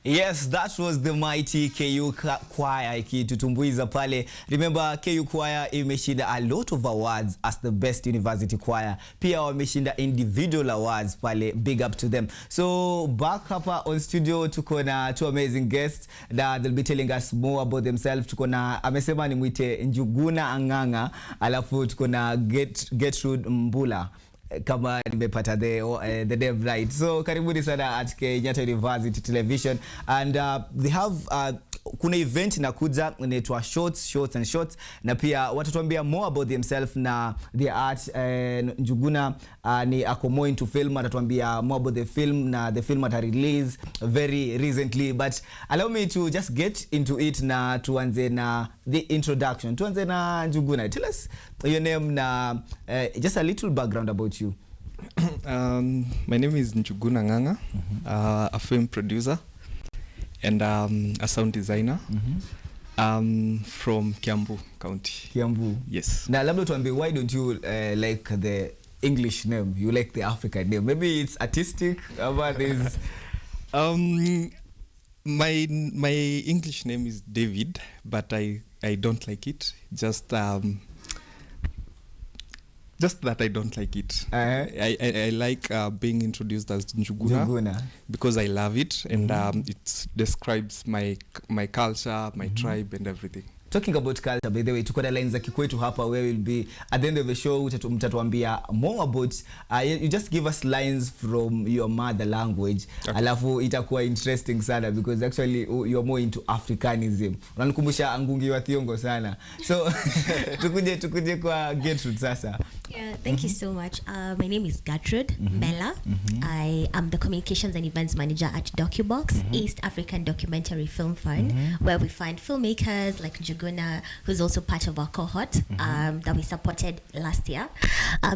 Yes, that was the mighty KU Choir ikitutumbuiza pale. Remember, KU Choir imeshinda a lot of awards as the best university choir. Pia wameshinda individual awards pale. Big up to them. So back hapa on studio tuko na two amazing guests that they'll be telling us more about themselves. Tuko na amesema ni mwite Njuguna Anganga, alafu tuko na Gertrude Mbula. Kama nimepata the name right. So karibuni sana at Kenyatta University Television, and they have kuna event inakuja inaitwa shorts na pia watatuambia more about themselves na their art. Njuguna ni ako more into film, atatuambia more about the film na the film at release very recently, but allow me to just get into it na tuanze na the introduction. Tuanze na Njuguna. Tell us your name na just a little background about you. My name is Njuguna Nganga, a film producer and a sound designer from Kiambu County. Kiambu. Yes. Now, labda tuambie, why don't you like the English name? You like the African name? Maybe it's artistic about this. My English name is David, but I don't like it. Just that I don't like it. I like being introduced as Njuguna because I love it, and it describes my culture, my tribe, and everything. Talking about culture, by the way, tuko na lines za kikwetu hapa where will be at the end of the show mtatuambia more about you just give us lines from your mother language. Okay. Alafu itakuwa interesting sana because actually you're more into Africanism. Unanikumbusha Ngungi wa Thiong'o sana. So tukuje kwa Gertrude sasa. Yeah, thank you so much. My name is Gertrude Bella. I am the Communications and Events Manager at Docubox, East African Documentary Film Fund, where we find filmmakers like Njuguna, who's also part of our cohort that we supported last year.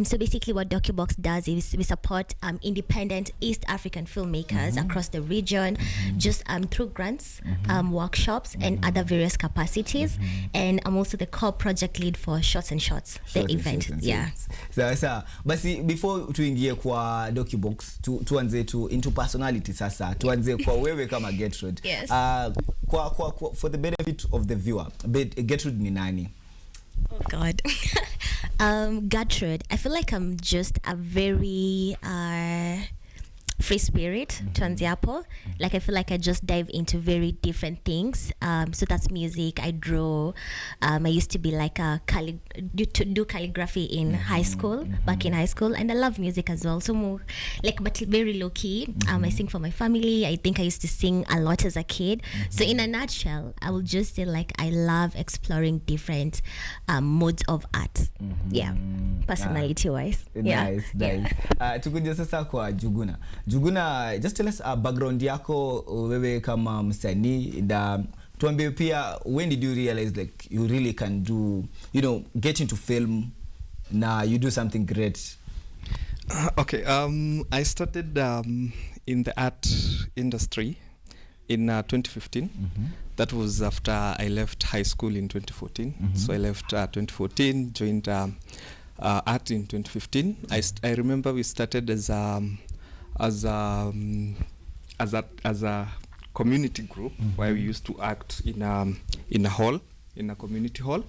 So basically what Docubox does is we support independent East African filmmakers across the region, just through grants, workshops, and other various capacities. And I'm also the core project lead for Shots and Shots, the event. Yeah. Sasa basi before tuingie kwa Docubox tuanze into personality sasa. Tuanze kwa wewe kama Gertrude. Yes. For the benefit of the viewer, Gertrude ni nani? Oh God. Gertrude, I feel like I'm just a very free spirit, Transiapo. Like I feel like I just dive into very different things. So that's music. I draw. I used to be like do calligraphy in high school, back in high school, and I love music as well. So more like, but very low key. I sing for my family. I think I used to sing a lot as a kid. So in a nutshell, I will just say like I love exploring different modes of art. Yeah, personality wise. Nice. Tukuje sasa kwa Njuguna, just tell us background yako wewe kama msanii, na tuambie pia when did you realize like you really can do, get into film na you do something great? Okay, I started in the art industry in 2015. That was after I left high school in 2014. So I left 2014, joined art in 2015. I remember we started as a community group where we used to act in a hall, in a community hall,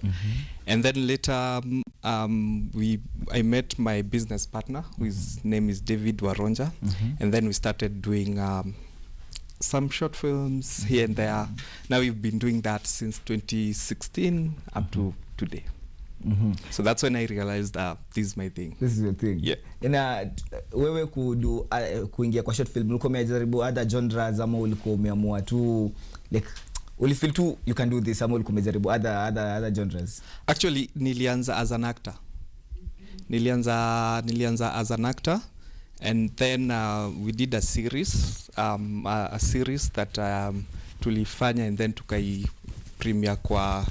and then later I met my business partner, whose name is David Waronja, and then we started doing some short films here and there. Now we've been doing that since 2016 up to today. So that's when I realized this is my thing. This is your thing. Yeah. Na wewe kuingia kwa short film, ulikuwa umejaribu other genres ama ulikuwa umeamua tu like ulifeel tu you can do this ama ulikuwa umejaribu other genres? Actually nilianza as an actor. Nilianza as an actor, and then we did a series that tulifanya, and then tukai premiere kwa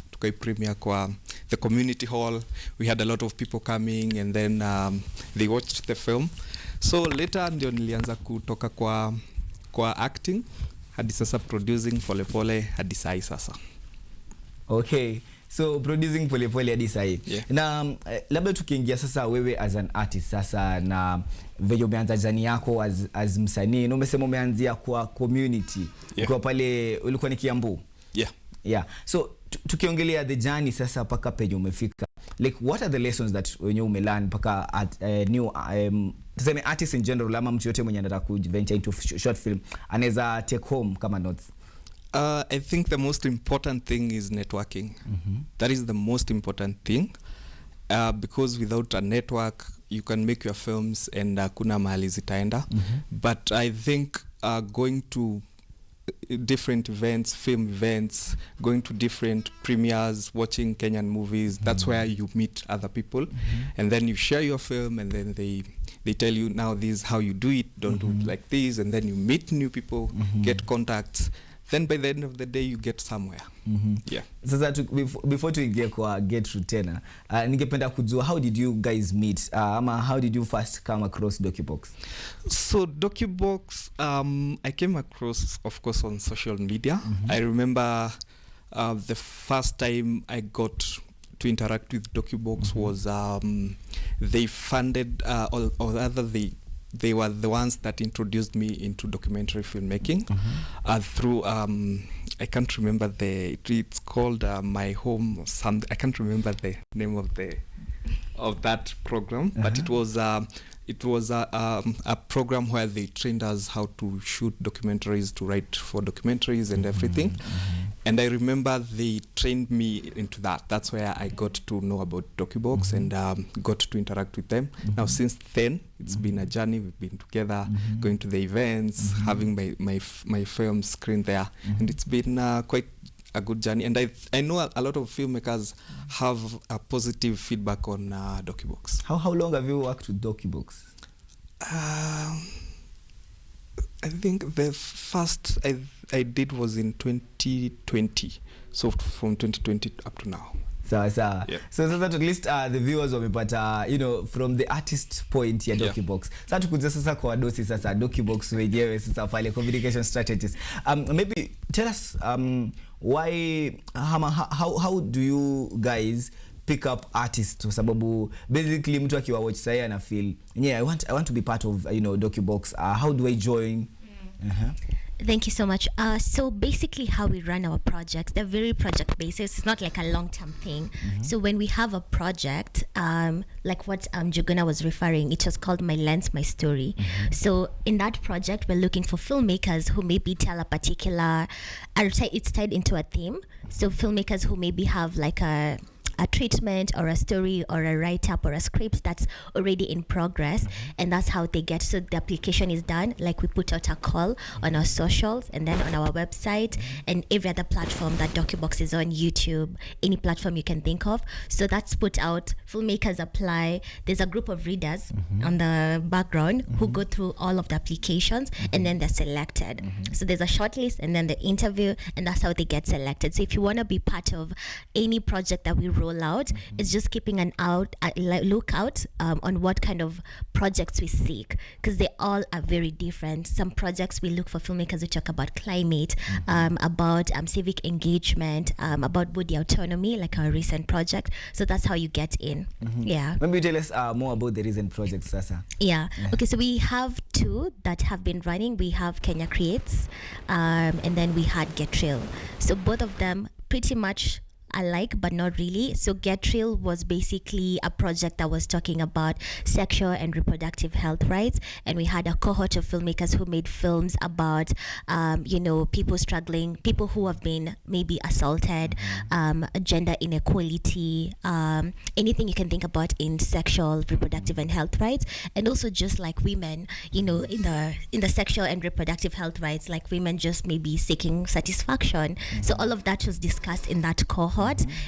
the community hall. We had a lot of people coming, and then they watched the film. So later ndio nilianza kutoka kwa acting hadi sasa producing polepole hadi sai sasa. Okay, so producing polepole hadi sai. Yeah. Na labda tukiingia sasa wewe as an artist sasa, na venye umeanza jani yako as msanii, na umesema umeanzia kwa community ukiwa pale, ulikuwa ni Kiambu. Yeah. So tukiongelea the journey sasa paka penye umefika, like what are the lessons that wenye umelearn paka at new tuseme artists in general, ama mtu yote mwenye anataka ku venture into short film anaweza take home kama notes? I think the most important thing is networking. That is the most important thing, because without a network you can make your films and kuna mahali zitaenda. But I think going to different events, film events, going to different premieres, watching Kenyan movies, that's where you meet other people, and then you share your film, and then they tell you, now this is how you do it, don't do it like this, and then you meet new people, get contacts, then by the end of the day you get somewhere. Yeah. Sasa before tuingie kwa get through tena, ningependa kujua how did you guys meet, ama how did you first come across Docubox? So Docubox, I came across, of course, on social media. I remember the first time I got to interact with Docubox was they funded, or rather they were the ones that introduced me into documentary filmmaking through I can't remember it's called My Home or something. I can't remember the name of that program, but it was a program where they trained us how to shoot documentaries, to write for documentaries and everything. And I remember they trained me into that. That's where I got to know about Docubox and got to interact with them. Now, since then, it's been a journey. We've been together, going to the events, having my film screened there. And it's been quite a good journey. And I know a lot of filmmakers have a positive feedback on Docubox. How long have you worked with Docubox? I think the first I did was in 2020. So from 2020 up to now. Sawa. Yeah. So sasa at least the viewers wamepata, from the artist point ya Docubox. Sasa tukuja sasa kwa wadosi sasa Docubox wenyewe sasa pale communication strategies. Maybe tell us why, how do you guys pick up artists? Kwa sababu basically mtu akiwa watch sasa ana feel, I want to be part of Docubox. How do I join? Thank you so much. So basically how we run our projects, they're very project basis. It's not like a long-term thing. So when we have a project, like what Juguna was referring, it was called My Lens, My Story. So in that project, we're looking for filmmakers who maybe tell a particular, it's tied into a theme. So filmmakers who maybe have like a treatment or a story or a write-up or a script that's already in progress, and that's how they get. So the application is done, like we put out a call on our socials and then on our website and every other platform that Docubox is on, YouTube, any platform you can think of. So that's put out, filmmakers apply, there's a group of readers on the background who go through all of the applications and then they're selected. So there's a shortlist and then the interview, and that's how they get selected. So if you want to be part of any project that we roll out, it's just keeping an lookout on what kind of projects we seek, because they all are very different. Some projects we look for filmmakers who talk about climate, about civic engagement, about body autonomy, like our recent project. So that's how you get in. Yeah. Maybe tell us more about the recent projects, Sasa. Yeah. Okay, so we have two that have been running. We have Kenya Creates, and then we had Get Real. So both of them pretty much alike, but not really. So Get Real was basically a project that was talking about sexual and reproductive health rights, and we had a cohort of filmmakers who made films about people struggling, people who have been maybe assaulted, gender inequality, anything you can think about in sexual, reproductive and health rights, and also just like women, in the sexual and reproductive health rights, like women just maybe seeking satisfaction. So all of that was discussed in that cohort.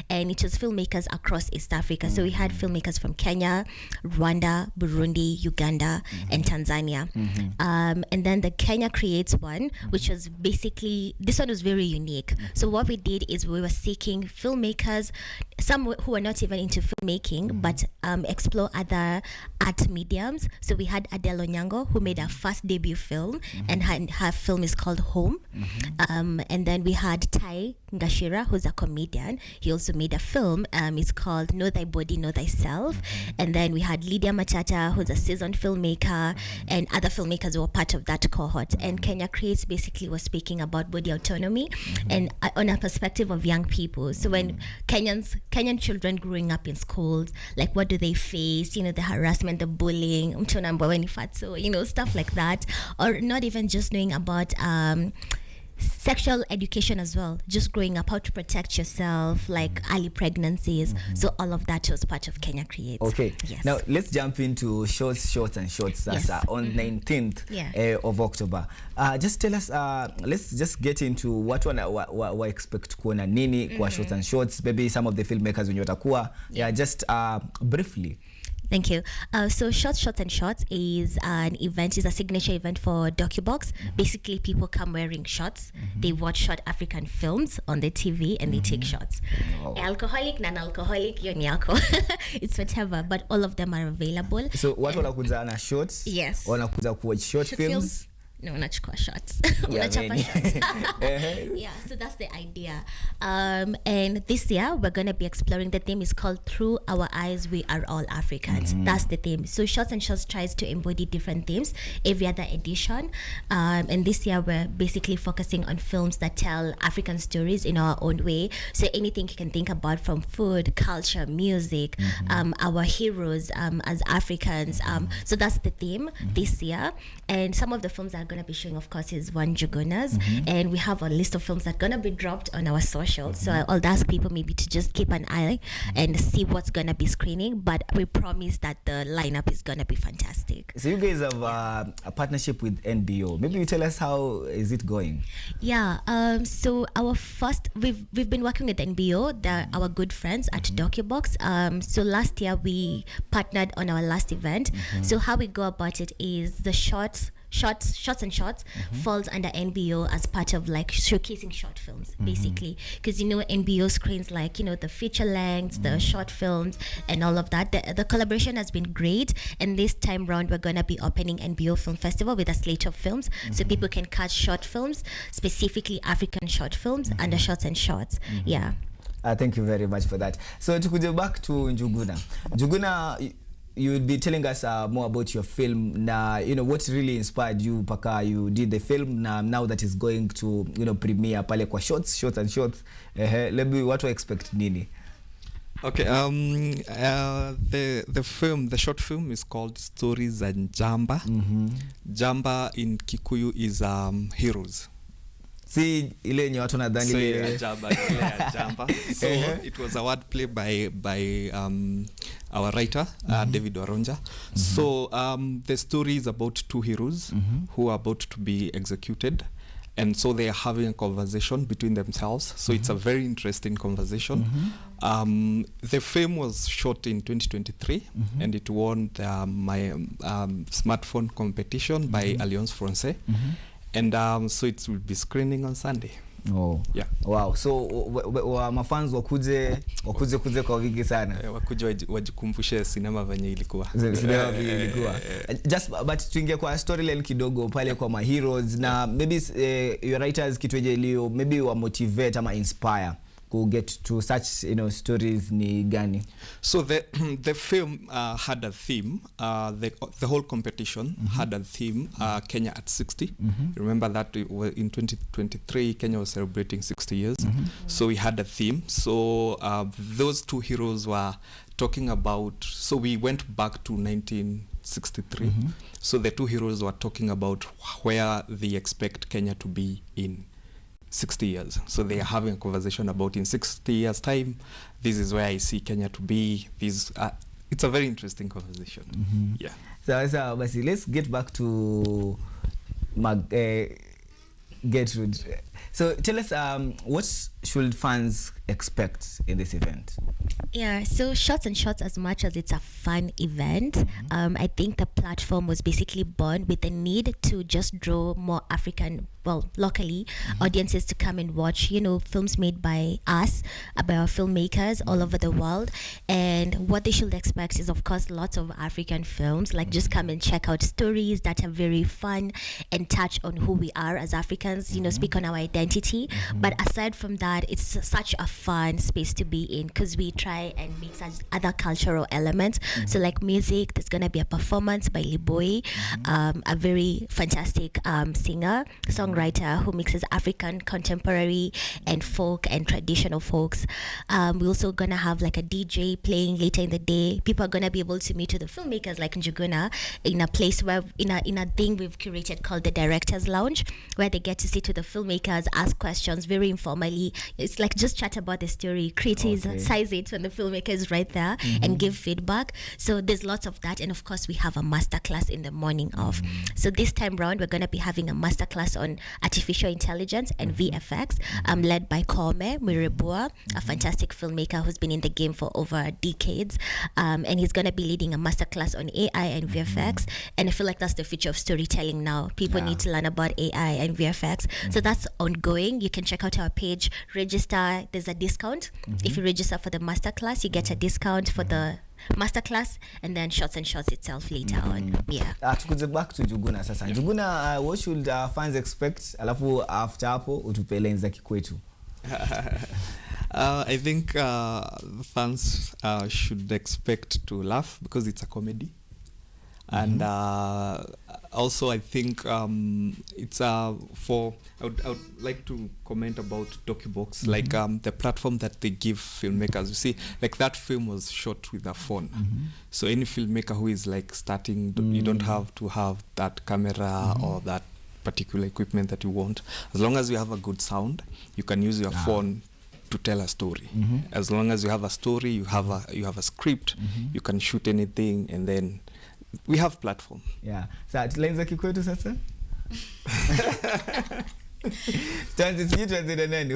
And it was filmmakers across East Africa. So we had filmmakers from Kenya, Rwanda, Burundi, Uganda, and Tanzania. And then the Kenya Creates one, which was basically, this one was very unique. So what we did is we were seeking filmmakers some who are not even into filmmaking, but explore other art mediums. So we had Adele Onyango, who made her first debut film, and her film is called Home. And then we had Tai Ngashira, who's a comedian. He also made a film. It's called Know Thy Body, Know Thyself. And then we had Lydia Matata, who's a seasoned filmmaker, and other filmmakers who were part of that cohort. And Kenya Creates basically was speaking about body autonomy and on a perspective of young people. So when Kenyan children growing up in schools, like what do they face? You know, the harassment, the bullying, you know, stuff like that. Or not even just knowing about sexual education as well, just growing up, how to protect yourself, like early pregnancies. So all of that was part of Kenya Creates. Okay. Yes. Now let's jump into shorts. Yes. On 19th of October. Just tell us, let's just get into what wa expect kuona nini kwa shorts. Maybe some of the filmmakers wenye watakuwa. Yeah, just briefly. Thank you. So Shots is an event, is a signature event for Docubox. Basically, people come wearing shots. They watch short African films on the TV and they take shots. Alcoholic, non-alcoholic, yonyako. It's whatever, but all of them are available. So what wanakuza na shorts? Yes. Wanakuza kuwatch short films? No, unachukua shots. Yeah, Yeah, so that's the idea. And this year we're going to be exploring, the theme is called Through Our Eyes We Are All Africans. That's the theme. So Shots tries to embody different themes every other edition. And this year we're basically focusing on films that tell African stories in our own way. So anything you can think about, from food, culture, music, our heroes as Africans. So that's the theme this year. And some of the films that are going to be showing, of course, is One Jugunas, and we have a list of films that are going to be dropped on our socials. So I'll ask people maybe to just keep an eye and see what's going to be screening, but we promise that the lineup is going to be fantastic. So you guys have a partnership with NBO. Maybe you tell us how is it going? Yeah, so our first, we've been working with NBO, they're our good friends at Docubox. So last year we partnered on our last event. So how we go about it is the Shots falls under NBO as part of like showcasing short films, basically, because you know NBO screens like, you know, the feature lengths, the short films, and all of that. The collaboration has been great, and this time round we're gonna be opening NBO Film Festival with a slate of films, so people can catch short films, specifically African short films, under Shots. Yeah. Thank you very much for that. So to go back to Njuguna, you will be telling us more about your film. Now, you know, what really inspired you paka you did the film now that is going to, you know, premiere pale kwa shots. Let me what to expect nini. Okay, the short film is called Stories and Jamba. Jamba in Kikuyu is heroes. See, ile yenye watu nadhani ile Jamba. So it was a word play by our writer David Waronja. So the story is about two heroes who are about to be executed, and so they are having a conversation between themselves. So it's a very interesting conversation. The film was shot in 2023 and it won the my smartphone competition by Alliance Française. And so it will be screening on Sunday. Oh. Yeah. Wow. So mafans wakuje kwa wingi sana. Wakuje wajikumbushe sinema venye ilikuwa. Sinema venye ilikuwa. Just but tuingie kwa storyline kidogo pale kwa my heroes na maybe your writers kitweje leo maybe wa motivate ama inspire to get to such, you know, stories ni gani? So the film had a theme. The whole competition had a theme, Kenya at 60. Remember that in 2023 Kenya was celebrating 60 years. So we had a theme. So those two heroes were talking about, so we went back to 1963. So the two heroes were talking about where they expect Kenya to be in 60 years. So they are having a conversation about in 60 years time, this is where I see Kenya to be. It's a very interesting conversation. Yeah. So let's get back to Gertrude. So tell us, what should fans expect in this event? Yeah, so Shots and Shots, as much as it's a fun event, I think the platform was basically born with the need to just draw more African, well, locally, audiences to come and watch, films made by us, by our filmmakers all over the world. And what they should expect is, of course, lots of African films. Like, just come and check out stories that are very fun and touch on who we are as Africans, speak on our identity. But aside from that, it's such a fun space to be in because we try and mix other cultural elements. So like music, there's gonna be a performance by Liboy, a very fantastic singer, songwriter who mixes African, contemporary, and folk and traditional folks. We're also gonna have like a DJ playing later in the day. People are gonna be able to meet with the filmmakers like Njuguna in a place where in a thing we've curated called the Directors Lounge, where they get to sit with the filmmakers, ask questions very informally. It's like just chat about the story, criticize it when the filmmaker is right there, and give feedback. So there's lots of that, and of course we have a masterclass in the morning of. So this time round we're going to be having a masterclass on artificial intelligence and VFX, led by Kome Mirebua, a fantastic filmmaker who's been in the game for over decades, and he's going to be leading a masterclass on AI and VFX. And I feel like that's the future of storytelling now. People need to learn about AI and VFX. So that's ongoing. You can check out our page, register. There's a discount. If you register for the masterclass, you get a discount for the masterclass, and then Shots and Shots itself later on. Yeah. Tukuje back to Njuguna sasa. Njuguna, what should fans expect? Alafu after hapo utupe lines za kikwetu. I think fans should expect to laugh because it's a comedy. And also I think it's for I would like to comment about Docubox, like the platform that they give filmmakers. You see, like that film was shot with a phone. So any filmmaker who is like starting, you don't have to have that camera or that particular equipment that you want. As long as you have a good sound, you can use your phone to tell a story. As long as you have a story, you have a script, you can shoot anything, and then we have platform. Yeah. So lines za kikwetu sasa?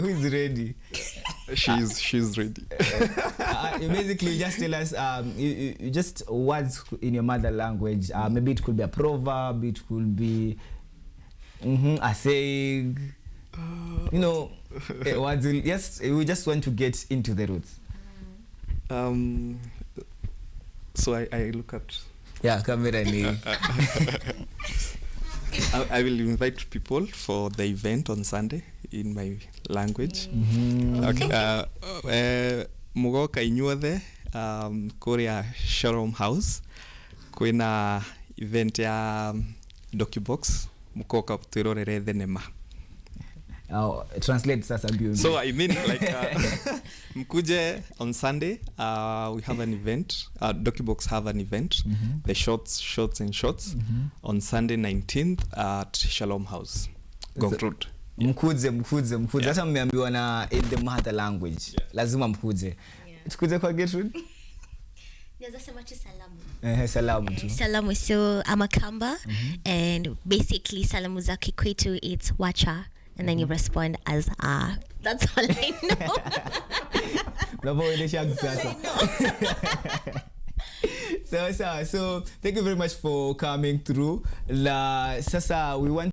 Who is ready? She's ready. You basically just tell us you just words in your mother language. Maybe it could be a proverb, it could be a saying. Words. Yes, we just want to get into the roots. So I look at. Yeah, camera ni. I will invite people for the event on Sunday in my language. Okay. Mugoka inyuothe Korea Shalom House kwina event ya Docubox mukoka twirorere thenema. Translate sasa bio. So I mean like mkuje on Sunday, we have an event. Docubox have an event. The shots and shots on Sunday 19th at Shalom House, Gong Road. Mkuje. Hata mmeambiwa na in the mother language. Lazima mkuje. Tukuje kwa Gertrude. Salamu tu. Salamu, so I'm a Kamba, and basically salamu za kikwetu it's wacha. And then you respond as that's all I know. So thank you very much for coming through. Sasa we want